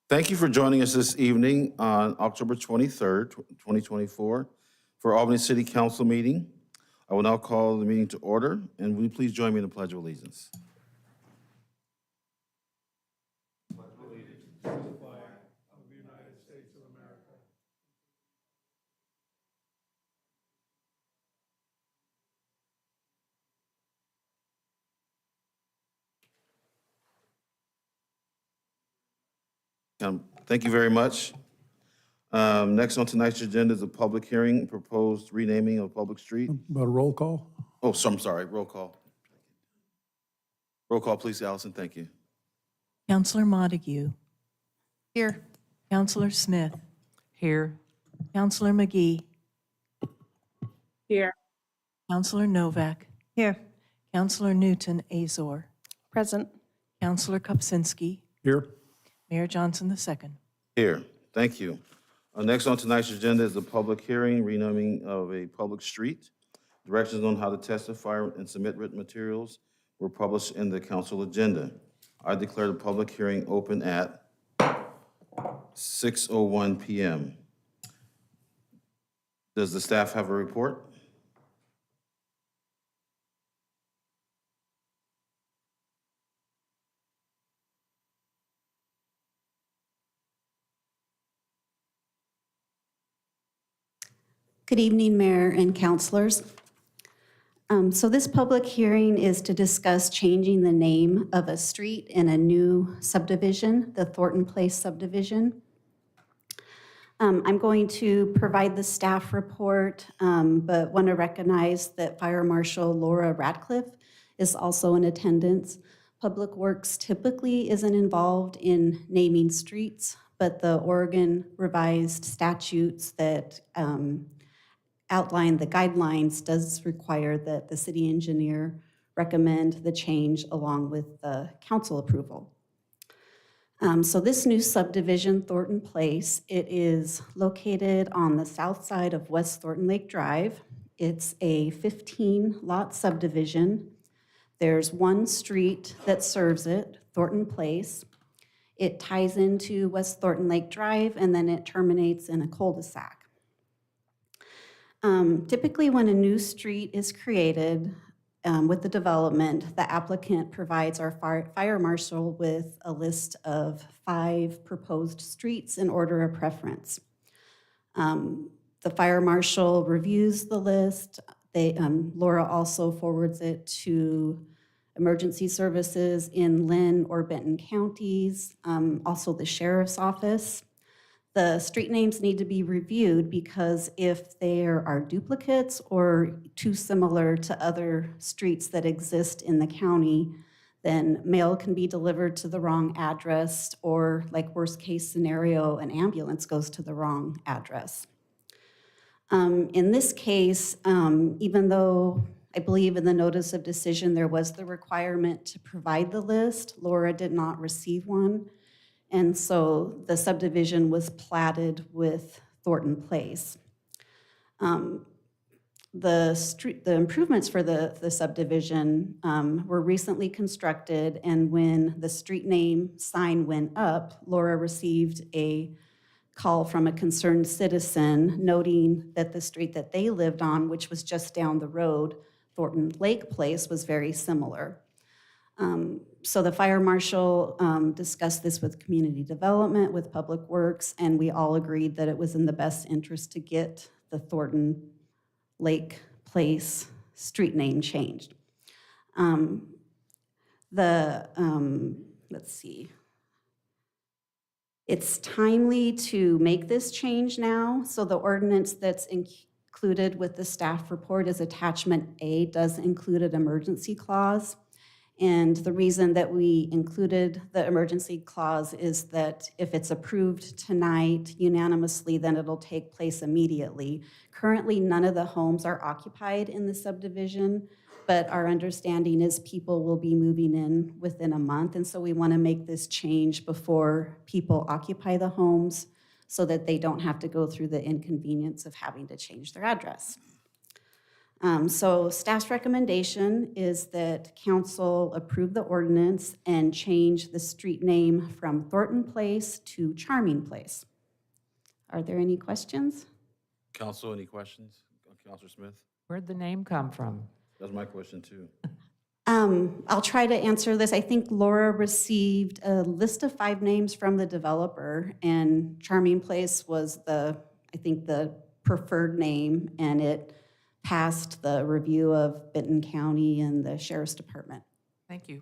Thank you for joining us this evening on October 23rd, 2024, for Albany City Council meeting. I will now call the meeting to order, and will you please join me in the Pledge of Allegiance? Thank you very much. Next on tonight's agenda is a public hearing, proposed renaming of public street. About a roll call? Oh, so I'm sorry, roll call. Roll call, please, Allison, thank you. Counselor Montague. Here. Counselor Smith. Here. Counselor McGee. Here. Counselor Novak. Here. Counselor Newton Azor. Present. Counselor Kupczynski. Here. Mayor Johnson II. Here, thank you. Next on tonight's agenda is a public hearing, renaming of a public street. Directions on how to testify and submit written materials were published in the council agenda. I declare the public hearing open at 6:01 p.m. Does the staff have a report? Good evening, Mayor and councilors. So this public hearing is to discuss changing the name of a street in a new subdivision, the Thornton Place subdivision. I'm going to provide the staff report, but want to recognize that Fire Marshal Laura Radcliffe is also in attendance. Public Works typically isn't involved in naming streets, but the Oregon revised statutes that outline the guidelines does require that the city engineer recommend the change along with the council approval. So this new subdivision, Thornton Place, it is located on the south side of West Thornton Lake Drive. It's a 15-lot subdivision. There's one street that serves it, Thornton Place. It ties into West Thornton Lake Drive, and then it terminates in a cul-de-sac. Typically, when a new street is created with the development, the applicant provides our fire marshal with a list of 5 proposed streets in order of preference. The fire marshal reviews the list. Laura also forwards it to emergency services in Lynn or Benton counties, also the sheriff's office. The street names need to be reviewed because if there are duplicates or too similar to other streets that exist in the county, then mail can be delivered to the wrong address, or like worst case scenario, an ambulance goes to the wrong address. In this case, even though I believe in the notice of decision there was the requirement to provide the list, Laura did not receive one. And so the subdivision was platted with Thornton Place. The improvements for the subdivision were recently constructed, and when the street name sign went up, Laura received a call from a concerned citizen noting that the street that they lived on, which was just down the road, Thornton Lake Place, was very similar. So the fire marshal discussed this with community development, with Public Works, and we all agreed that it was in the best interest to get the Thornton Lake Place street name changed. Let's see. It's timely to make this change now. So the ordinance that's included with the staff report is attachment A, does include an emergency clause. And the reason that we included the emergency clause is that if it's approved tonight unanimously, then it'll take place immediately. Currently, none of the homes are occupied in the subdivision, but our understanding is people will be moving in within a month, and so we want to make this change before people occupy the homes so that they don't have to go through the inconvenience of having to change their address. So staff's recommendation is that council approve the ordinance and change the street name from Thornton Place to Charming Place. Are there any questions? Council, any questions? Counselor Smith? Where'd the name come from? That's my question too. I'll try to answer this. I think Laura received a list of 5 names from the developer, and Charming Place was I think the preferred name, and it passed the review of Benton County and the Sheriff's Department. Thank you.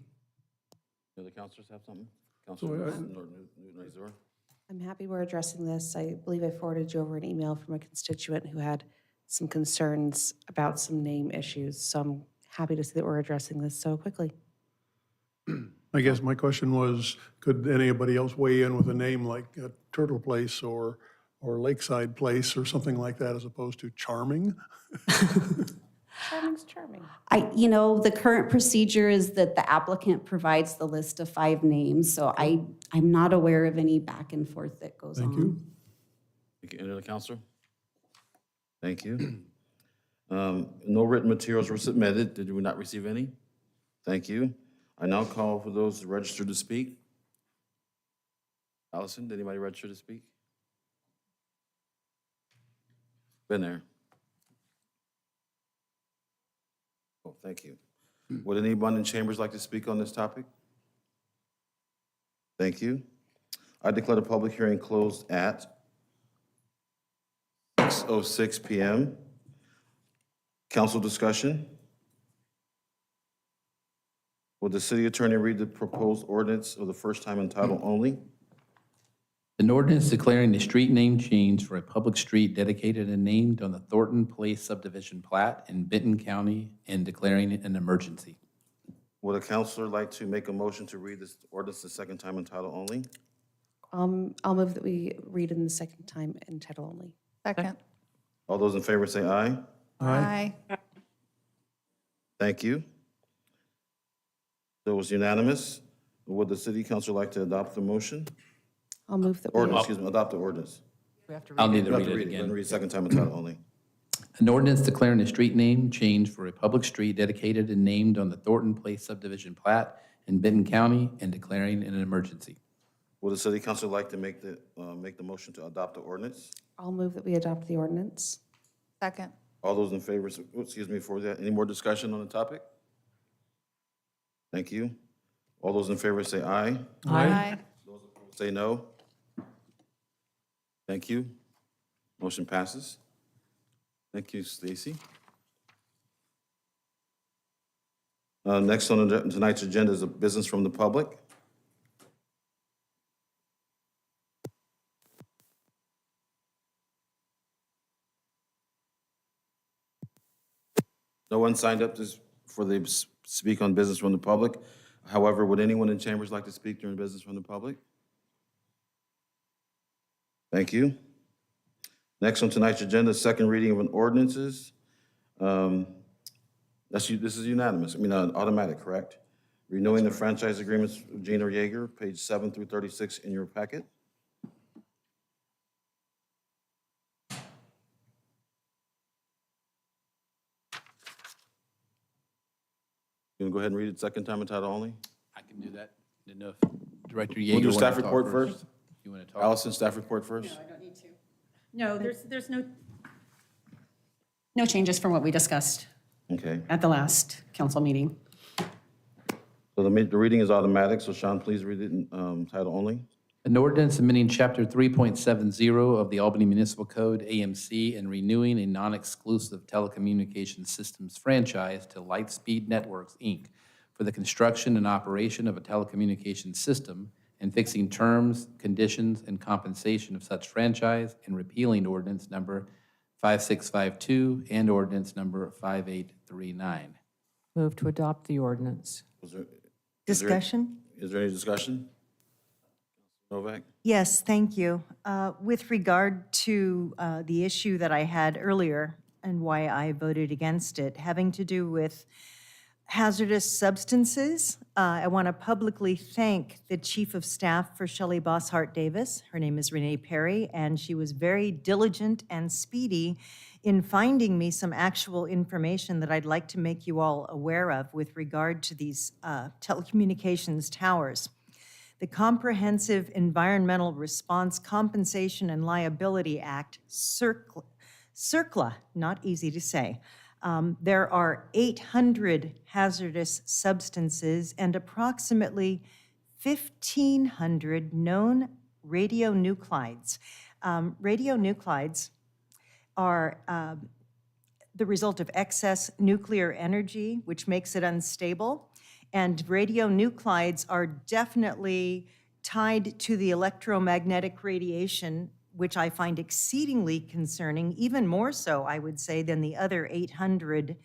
The other counselors have something? Counselor Newton-Azor? I'm happy we're addressing this. I believe I forwarded you over an email from a constituent who had some concerns about some name issues. So I'm happy to see that we're addressing this so quickly. I guess my question was, could anybody else weigh in with a name like Turtle Place or Lakeside Place or something like that as opposed to Charming? Charming's charming. The current procedure is that the applicant provides the list of 5 names, so I'm not aware of any back and forth that goes on. Thank you. Thank you. Any other counselor? Thank you. No written materials were submitted. Did we not receive any? Thank you. I now call for those registered to speak. Allison, did anybody register to speak? Been there. Oh, thank you. Would anyone in chambers like to speak on this topic? Thank you. I declare the public hearing closed at 6:06 p.m. Council discussion. Will the city attorney read the proposed ordinance for the first time in title only? An ordinance declaring the street name change for a public street dedicated and named on the Thornton Place subdivision plat in Benton County and declaring it an emergency. Would a counselor like to make a motion to read this ordinance the second time in title only? I'll move that we read in the second time in title only. Second. All those in favor say aye. Aye. Thank you. So it was unanimous. Would the city council like to adopt the motion? I'll move that we, Adopt the ordinance. We have to I'll read need it. to You read have to it read it. again. Read second time in title only. An ordinance declaring a street name change for a public street dedicated and named on the Thornton Place subdivision plat in Benton County and declaring it an emergency. Would the city council like to make the motion to adopt the ordinance? I'll move that we adopt the ordinance. Second. All those in favor, for that, any more discussion on the topic? Thank you. All those in favor say aye. Aye. Say no. Thank you. Motion passes. Thank you, Stacy. Next on tonight's agenda is a business from the public. No one signed up for the speak on business from the public. However, would anyone in chambers like to speak during business from the public? Thank you. Next on tonight's agenda, second reading of an ordinances. This is unanimous, automatic, correct? Renewing the franchise agreements with Gina Yeager, page 7 through 36 in your packet. You gonna go ahead and read it second time in title only? I can do that. Didn't know if Director Yeager We'll do wanted staff to talk report first. You want to talk? Allison, staff report first. No, there's no changes from what we discussed Okay, at the last council meeting. so the reading is automatic, so Sean, please read it in title only. An ordinance amending Chapter 3.70 of the Albany Municipal Code, AMC, and renewing a non-exclusive telecommunications systems franchise to Lightspeed Networks, Inc., for the construction and operation of a telecommunications system and fixing terms, conditions, and compensation of such franchise, and repealing ordinance number 5652 and ordinance number 5839. Move to adopt the ordinance. Discussion? Is there any discussion? Novak? Yes, thank you. With regard to the issue that I had earlier and why I voted against it, having to do with hazardous substances. I want to publicly thank the Chief of Staff for Shelley Bosshart Davis. Her name is Renee Perry, and she was very diligent and speedy in finding me some actual information that I'd like to make you all aware of with regard to these telecommunications towers. The Comprehensive Environmental Response Compensation and Liability Act, CERCLA, not easy to say. There are 800 hazardous substances and approximately 1,500 known radionuclides. Radionuclides are the result of excess nuclear energy, which makes it unstable. And radionuclides are definitely tied to the electromagnetic radiation, which I find exceedingly concerning, even more so, I would say, than the other 800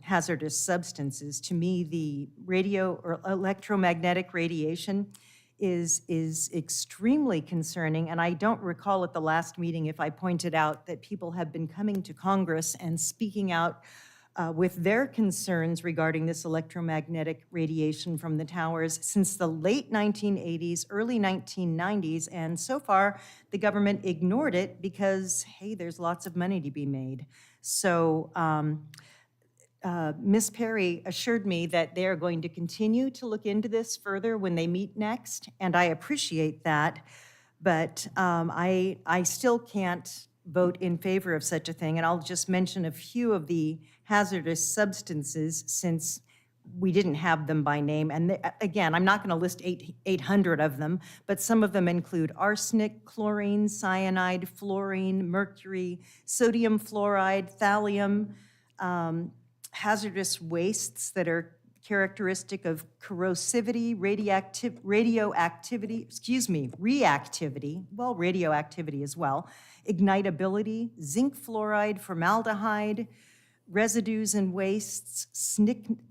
hazardous substances. To me, the radio or electromagnetic radiation is extremely concerning, and I don't recall at the last meeting if I pointed out that people have been coming to Congress and speaking out with their concerns regarding this electromagnetic radiation from the towers since the late 1980s, early 1990s, and so far the government ignored it because, hey, there's lots of money to be made. So Ms. Perry assured me that they are going to continue to look into this further when they meet next, and I appreciate that, but I still can't vote in favor of such a thing, and I'll just mention a few of the hazardous substances since we didn't have them by name. And again, I'm not going to list 800 of them, but some of them include arsenic, chlorine, cyanide, fluorine, mercury, sodium fluoride, thallium, hazardous wastes that are characteristic of corrosivity, reactivity, well, radioactivity as well, ignitability, zinc fluoride, formaldehyde, residues and wastes,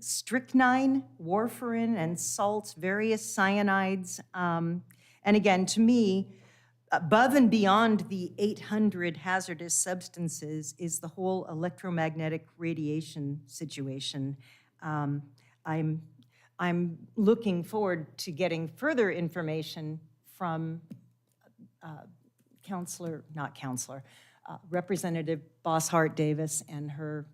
strychnine, warfarin, and salts, various cyanides. And again, to me, above and beyond the 800 hazardous substances is the whole electromagnetic radiation situation. I'm looking forward to getting further information from Representative Bosshart Davis and her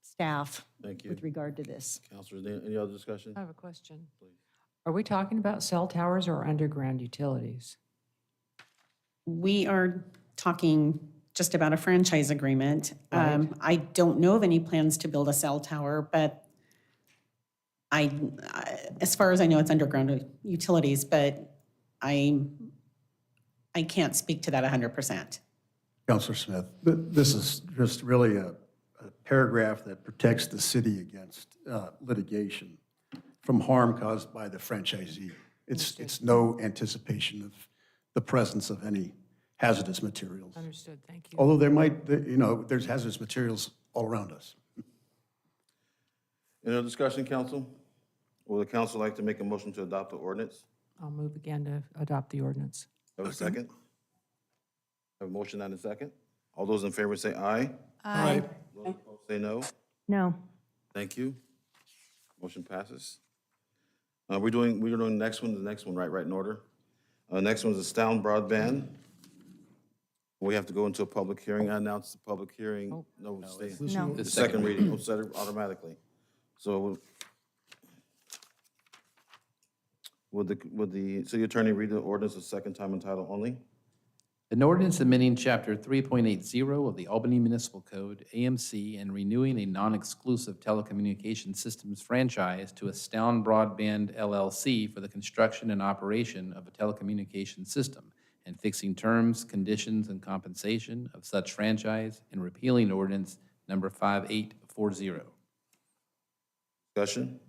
staff Thank you. Oh. with regard to this. Councilors, any other discussion? I have a question. Are we talking about cell towers or underground utilities? We are talking just about a franchise agreement. Right. I don't know of any plans to build a cell tower, but as far as I know, it's underground utilities, but I can't speak to that 100%. Counselor Smith, this is just really a paragraph that protects the city against litigation from harm caused by the franchisee. It's no anticipation of the presence of any hazardous materials. Understood, thank you. Although there's hazardous materials all around us. Any other discussion, council? Would the council like to make a motion to adopt the ordinance? I'll move again to adopt the ordinance. Have a second? Have a motion and a second? All those in favor say aye. Aye. Those opposed say no. No. Thank you. Motion passes. We're doing the next one, right in order. Next one is Astound Broadband. We have to go into a public hearing. I announced the public hearing. No, stay. No. The second reading, we'll set it automatically. So would the city attorney read the ordinance a second time in title only? An ordinance amending Chapter 3.80 of the Albany Municipal Code, AMC, and renewing a non-exclusive telecommunications systems franchise to Astound Broadband LLC for the construction and operation of a telecommunications system, and fixing terms, conditions, and compensation of such franchise, and repealing ordinance number 5840. Discussion?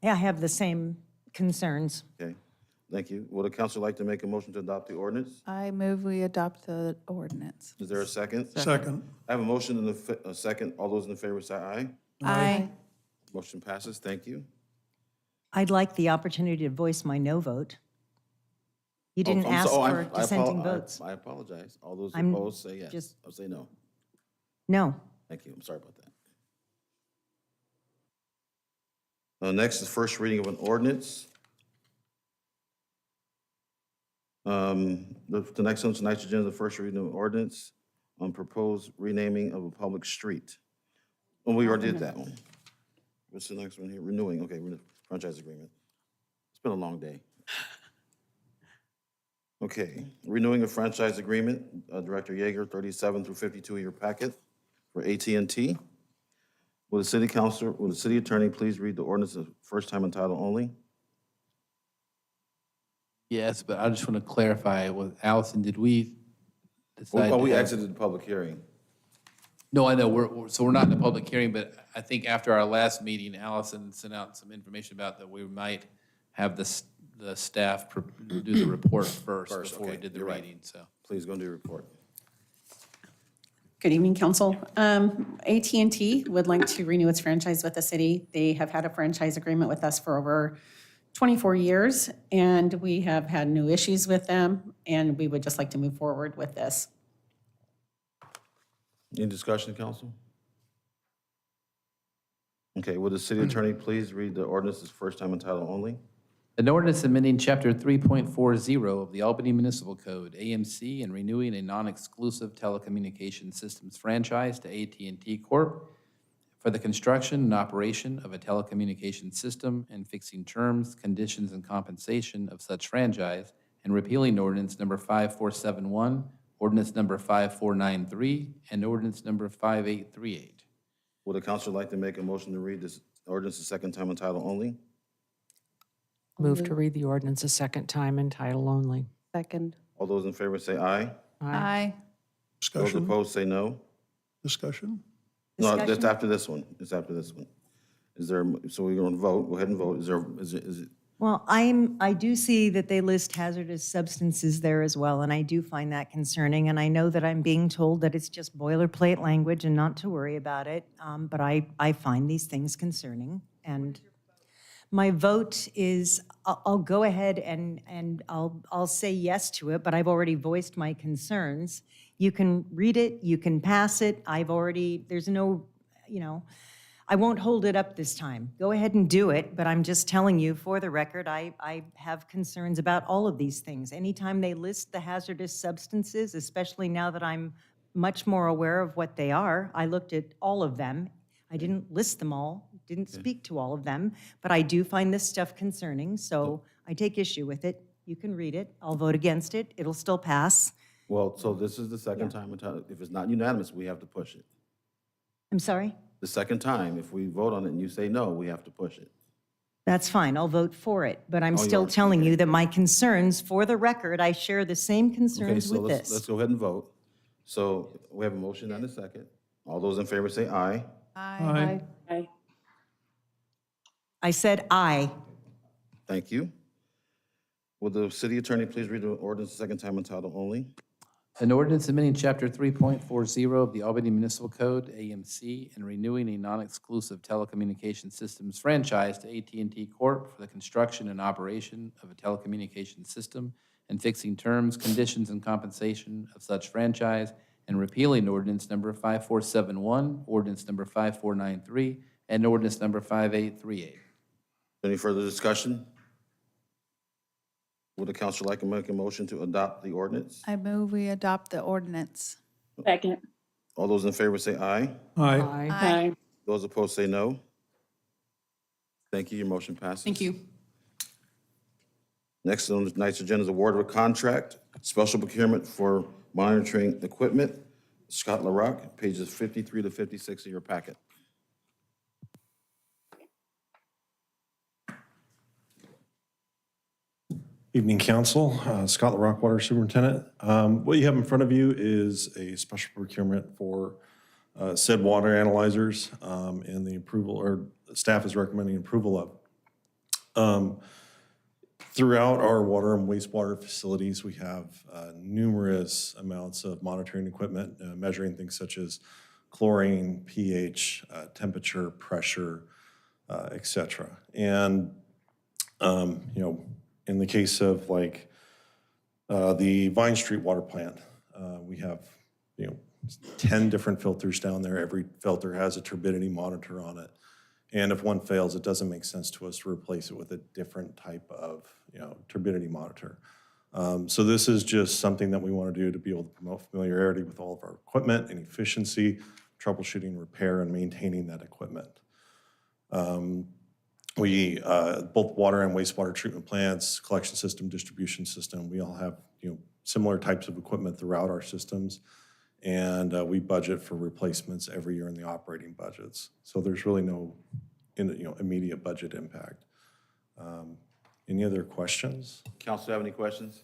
Yeah, I have the same concerns. Okay, thank you. Would the council like to make a motion to adopt the ordinance? I move we adopt the ordinance. Is there a second? Second. I have a motion and a second. All those in favor say aye. Aye. Motion passes. Thank you. I'd like the opportunity to voice my no vote. You didn't I'm ask so- for dissenting votes. I apologize. All those I'm opposed say yes. just- I'll say no. No. Thank you. I'm sorry about that. Next is first reading of an ordinance. The next on tonight's agenda is the first reading of an ordinance on proposed renaming of a public street. Oh, we already did that one. What's the next one here? Renewing, okay, franchise agreement. It's been a long day. Okay, renewing a franchise agreement, Director Yeager, 37 through 52 of your packet for AT&T. Will the city attorney please read the ordinance the first time in title only? Yes, but I just want to clarify with Allison, did we decide? Well, we to have- exited the public hearing. No, I know, we're not in a public hearing, but I think after our last meeting, Allison sent out some information about that we might have the staff do the report first before we okay, did the you're right. reading, so. Please go into your report. Good evening, council. AT&T would like to renew its franchise with the city. They have had a franchise agreement with us for over 24 years, and we have had no issues with them, and we would just like to move forward with this. Any discussion, council? Okay, will the city attorney please read the ordinance the first time in title only? An ordinance amending Chapter 3.40 of the Albany Municipal Code, AMC, and renewing a non-exclusive telecommunications systems franchise to AT&T Corp. for the construction and operation of a telecommunications system and fixing terms, conditions, and compensation of such franchise, and repealing ordinance number 5471, ordinance number 5493, and ordinance number 5838. Would the council like to make a motion to read this ordinance the second time in title only? Move to read the ordinance a second time in title only. Second. All those in favor say aye. Aye. Those Discussion? opposed say no. Discussion? No, that's Discussion? after this one. It's after this one. Is there, so we're going to vote. Go ahead and vote. Is it, Well, I do see that they list hazardous substances there as well, and I do find that concerning. And I know that I'm being told that it's just boilerplate language and not to worry about it. But I find these things concerning. And my vote is, I'll go ahead and I'll say yes to it, but I've already voiced my concerns. You can read it, you can pass it. There's no, I won't hold it up this time. Go ahead and do it, but I'm just telling you, for the record, I have concerns about all of these things. Anytime they list the hazardous substances, especially now that I'm much more aware of what they are, I looked at all of them. I didn't list them all, didn't speak to all of them, but I do find this stuff concerning, so I take issue with it. You can read it. I'll vote against it. It'll still pass. well, so this is the second time in title. If it's not unanimous, we have to push it. I'm sorry? The second time, if we vote on it and you say no, we have to push it. That's fine, I'll vote for it, but I'm Oh, you still are? telling Okay. you that my concerns, for the record, I share the same Okay, concerns so with let's this. go ahead and vote. So we have a motion and a second. All those in favor say aye. Aye. I said aye. Thank you. Will the city attorney please read the ordinance the second time in title only? An ordinance amending Chapter 3.40 of the Albany Municipal Code, AMC, and renewing a non-exclusive telecommunications systems franchise to AT&T Corp. for the construction and operation of a telecommunications system and fixing terms, conditions, and compensation of such franchise, and repealing ordinance number 5471, ordinance number 5493, and ordinance number 5838. Any further discussion? Would the council like to make a motion to adopt the ordinance? I move we adopt the ordinance. Second. All those in favor say aye. Aye. Aye. Those opposed say no. Thank you. Your motion passes. Thank you. Next on tonight's agenda is award of a contract, special procurement for monitoring equipment. Scott LaRock, pages 53 to 56 of your packet. Evening, Council. Scott LaRock, Water Superintendent. What you have in front of you is a special procurement for said water analyzers, and the approval, or staff is recommending approval of. Throughout our water and wastewater facilities, we have numerous amounts of monitoring equipment, measuring things such as chlorine, pH, temperature, pressure, et cetera. And, in the case of like the Vine Street Water Plant, we have, 10 different filters down there. Every filter has a turbidity monitor on it. And if one fails, it doesn't make sense to us to replace it with a different type of, turbidity monitor. So this is just something that we want to do to be able to promote familiarity with all of our equipment and efficiency, troubleshooting, repair, and maintaining that equipment. Both water and wastewater treatment plants, collection system, distribution system, we all have, similar types of equipment throughout our systems. And we budget for replacements every year in the operating budgets. So there's really no, immediate budget impact. Any other questions? Council have any questions?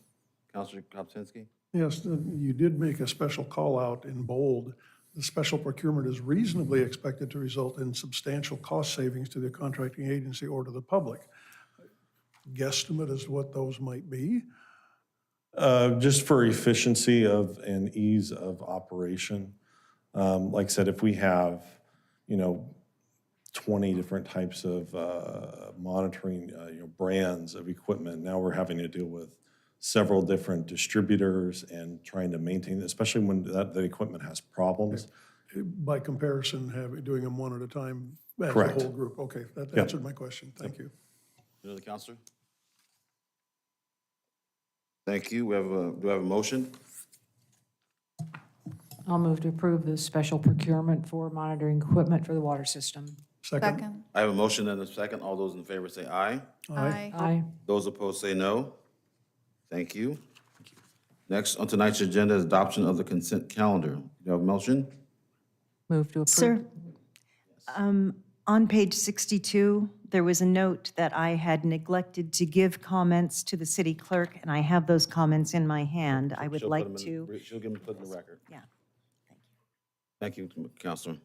Councilor Kopczynski? Yes, you did make a special call out in bold. The special procurement is reasonably expected to result in substantial cost savings to the contracting agency or to the public. Guesstimate as to what those might be? Just for efficiency of and ease of operation. Like I said, if we have, 20 different types of monitoring, brands of equipment, now we're having to deal with several different distributors and trying to maintain, especially when the equipment has problems. By comparison, doing them one at a time as a Correct. whole group? Okay, that Yep. answered my question. Thank you. Any other counselor? Thank you. Do we have a motion? I'll move to approve the special procurement for monitoring equipment for the water system. Second? Second. I have a motion and a second. All those in favor say aye. Aye. Aye. Those opposed say no. Thank you. Next on tonight's agenda is adoption of the consent calendar. Do you have a motion? Move to approve. Sir, on page 62, there was a note that I had neglected to give comments to the city clerk, and I have those comments in my hand. I would She'll put like them in- to, She'll give them put in the record. yeah. Thank you, Counselor.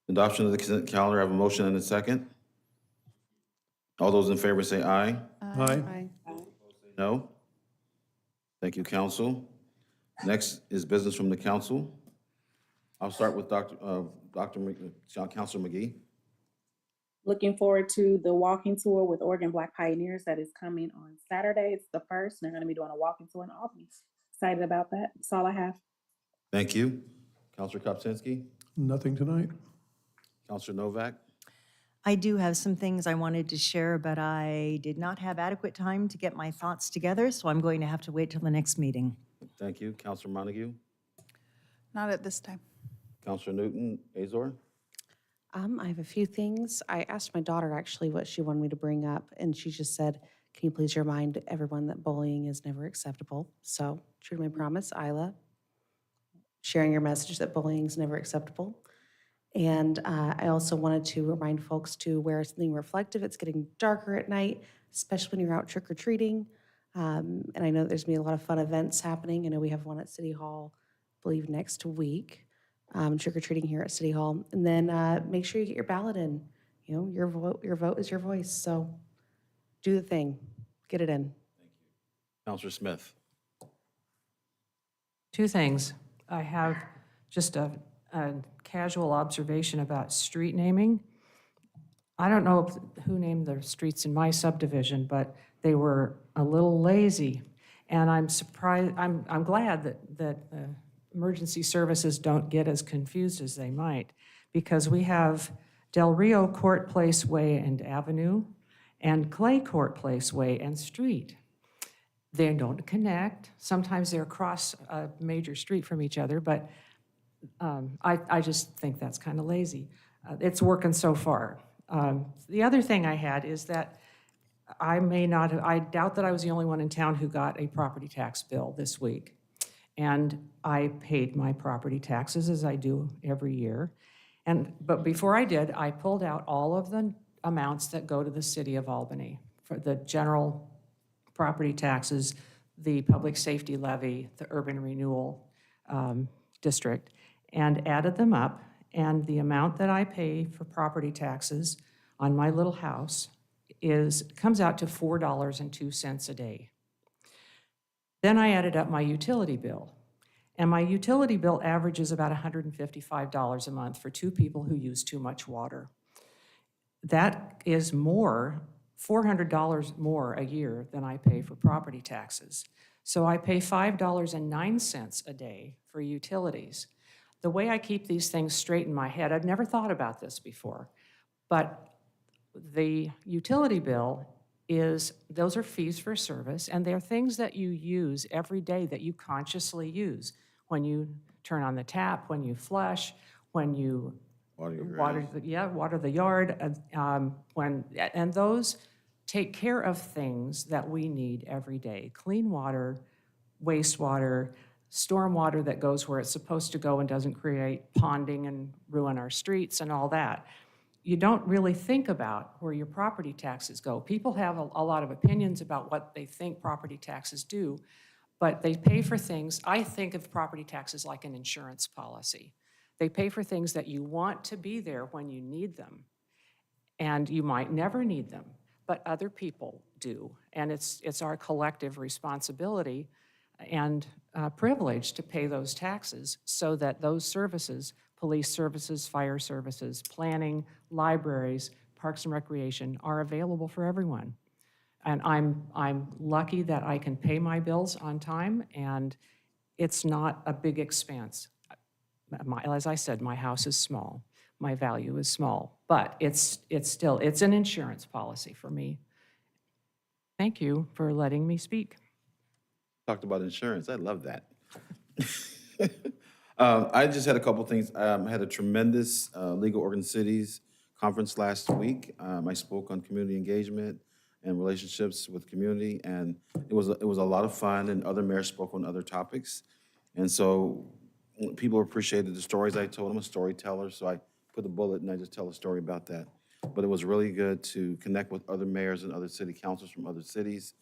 Adoption of the consent calendar. I have a motion and a second. All those in favor say aye. Aye. No? Thank you, council. Next is business from the council. I'll start with Counselor McGee. Looking forward to the walking tour with Oregon Black Pioneers that is coming on Saturday. It's the first, and they're going to be doing a walking tour in Albany. Excited about that. That's all I have. Thank you. Counselor Kopczynski. Nothing tonight? Counselor Novak. I do have some things I wanted to share, but I did not have adequate time to get my thoughts together, so I'm going to have to wait till the next meeting. Thank you. Counselor Montague. Not at this time. Counselor Newton. Azor. I have a few things. I asked my daughter actually what she wanted me to bring up, and she just said, can you please remind everyone that bullying is never acceptable? So, true to my promise, Isla, sharing your message that bullying is never acceptable. And I also wanted to remind folks to wear something reflective. It's getting darker at night, especially when you're out trick-or-treating. And I know there's going to be a lot of fun events happening. I know we have one at City Hall, I believe, next week, trick-or-treating here at City Hall. And then make sure you get your ballot in. You know, your vote is your voice. So do the thing. Get it in. Counselor Smith. Two things. I have just a casual observation about street naming. I don't know who named the streets in my subdivision, but they were a little lazy. And I'm surprised, I'm glad that emergency services don't get as confused as they might, because we have Del Rio Court Place Way and Avenue and Clay Court Place Way and Street. They don't connect. Sometimes they're across a major street from each other, but I just think that's kind of lazy. It's working so far. The other thing I had is that I doubt that I was the only one in town who got a property tax bill this week. And I paid my property taxes as I do every year. But before I did, I pulled out all of the amounts that go to the city of Albany for the general property taxes, the public safety levy, the urban renewal district, and added them up. And the amount that I pay for property taxes on my little house comes out to $4.02 a day. Then I added up my utility bill. And my utility bill averages about $155 a month for two people who use too much water. That is $400 more a year than I pay for property taxes. So I pay $5.09 a day for utilities. The way I keep these things straight in my head, I've never thought about this before, but the utility bill those are fees for service, and they're things that you use every day that you consciously use. When you turn on the tap, when you flush, when you Water your water the yard, and those take care of things that we need every day. Clean water, wastewater, stormwater that goes where it's supposed to go and doesn't create ponding and ruin our streets and all that. You don't really think about where your property taxes go. People have a lot of opinions about what they think property taxes do, but they pay for things. I think of property taxes like an insurance policy. They pay for things that you want to be there when you need them, and you might never need them, but other people do. And it's our collective responsibility and privilege to pay those taxes so that those services, police services, fire services, planning, libraries, parks and recreation, are available for everyone. And I'm lucky that I can pay my bills on time, and it's not a big expense. As I said, my house is small, my value is small, but it's an insurance policy for me. Thank you for letting me speak. Talked about insurance. I love that. I just had a couple things. I had a tremendous League of Oregon Cities conference last week. I spoke on community engagement and relationships with community, and it was a lot of fun, and other mayors spoke on other topics. And so people appreciated the stories I told. I'm a storyteller, so I put a bullet and I just tell a story about that. But it was really good to connect with other mayors and other city councils from other cities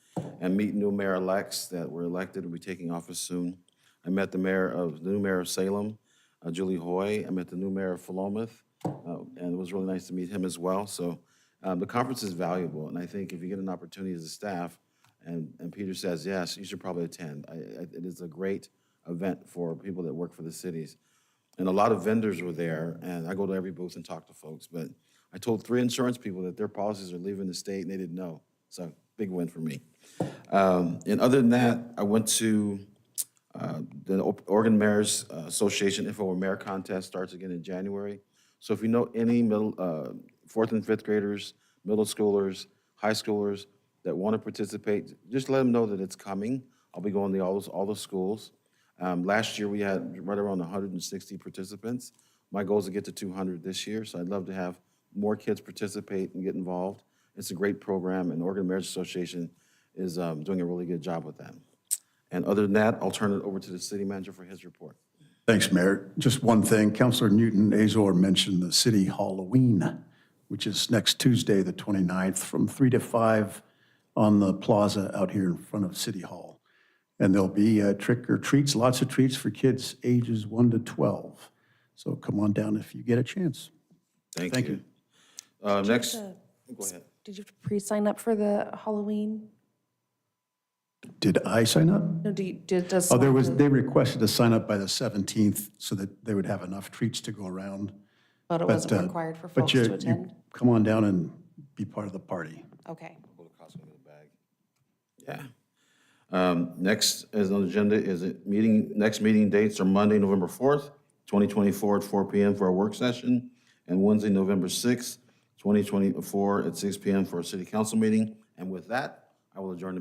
and meet new mayor-elects that were elected and will be taking office soon. I met the new mayor of Salem, Julie Hoy. I met the new mayor of Philomath, and it was really nice to meet him as well. So the conference is valuable, and I think if you get an opportunity as a staff, and Peter says yes, you should probably attend. It is a great event for people that work for the cities. And a lot of vendors were there, and I go to every booth and talk to folks, but I told 3 insurance people that their policies are leaving the state, and they didn't know. So big win for me. And other than that, I went to the Oregon Mayors Association Info Mayor Contest starts again in January. So if you know any 4th and 5th graders, middle schoolers, high schoolers that want to participate, just let them know that it's coming. I'll be going to all the schools. Last year, we had right around 160 participants. My goal is to get to 200 this year, so I'd love to have more kids participate and get involved. It's a great program, and the Oregon Mayors Association is doing a really good job with that. And other than that, I'll turn it over to the city manager for his report. Thanks, Mayor. Just one thing, Councilor Newton Azor mentioned the city Halloween, which is next Tuesday, the 29th, from 3 to 5 on the plaza out here in front of City Hall. And there'll be trick or treats, lots of treats for kids ages 1 to 12. So come on down if you get a chance. Thank you. Next, go ahead. Did you pre-sign up for the Halloween? Did I sign up? No, does? Oh, they requested to sign up by the 17th so that they would have enough treats to go around. But it wasn't required for folks to attend? Come on down and be part of the party. Okay. Yeah. Next is on the agenda is next meeting dates are Monday, November 4th, 2024 at 4 p.m. for a work session, and Wednesday, November 6th, 2024 at 6 p.m. for a city council meeting. And with that, I will adjourn the meeting.